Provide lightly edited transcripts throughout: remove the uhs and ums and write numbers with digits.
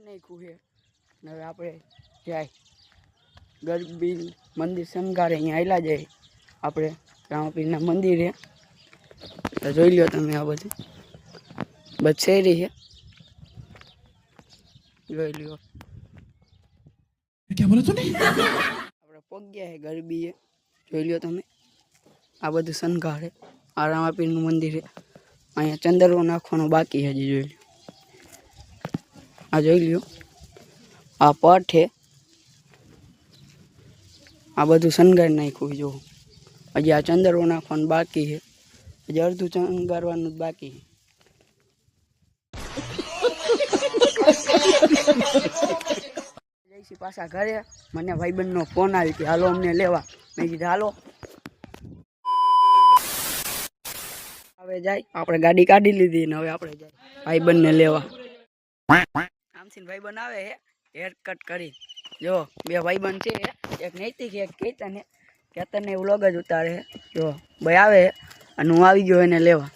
નાખ્યું છે ને હવે આપણે જાય ગરબી મંદિર શણગારે અહીંયા આવેલા જાય આપણે રામાપીરના મંદિરે તો જોઈ લો તમે આ બધું બસ શેરી છે જોઈ લ્યો क्या बोला तूने આપણે પગ્યા છે ગરબીએ જોઈ લ્યો તમે આ બધું શણગારે આ રામાપીરનું મંદિર છે અહીંયા ચંદરવો નાખવાનો બાકી છે હજી જોઈ લ્યો આ જોઈ લ્યો આ પટ છે આ બધું શણગારી નાખ્યું જો હજી આ ચંદરવો નાખવાનું બાકી છે હજી અડધું શણગારવાનું જ બાકી છે જઈશી પાછા ઘરે મને ભાઈબંધનો ફોન આવી કે હાલો અમને લેવા મેં કીધું હાલો હવે જાય આપણે ગાડી કાઢી લીધી ને હવે આપણે જાય ભાઈબંધને લેવા આમથી ભાઈબંધ આવે હે હેર કટ કરી જો બે ભાઈબંધ છે એક નૈતિક એક કેતન એવું લોગ જ ઉતારે જો ભાઈ આવે અને હું આવી ગયો એને લેવા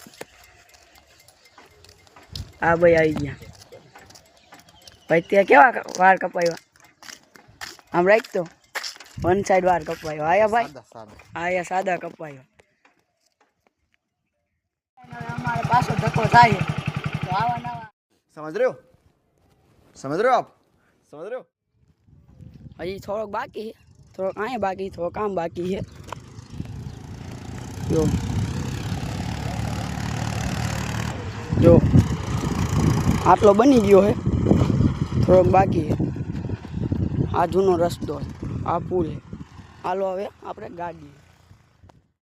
હા ભાઈ આવી ગયા ભાઈ ત્યાં કેવા વાર કપાવ્યા આમ રાખતો વન સાઈડ વાર કપાયો આયા ભાઈ આયા સાદા કપાયો हमारे पास धक्को થાય તો આવા નવા समझ रहे हो आप समझ रहे हो હજી થોડોક બાકી છે થોડોક અહીંયા બાકી થોડો કામ બાકી છે જો આટલો બની ગયો છે થોડોક બાકી છે આ જૂનો રસ્તો આ પુલ છે હાલો હવે આપણે ગાડી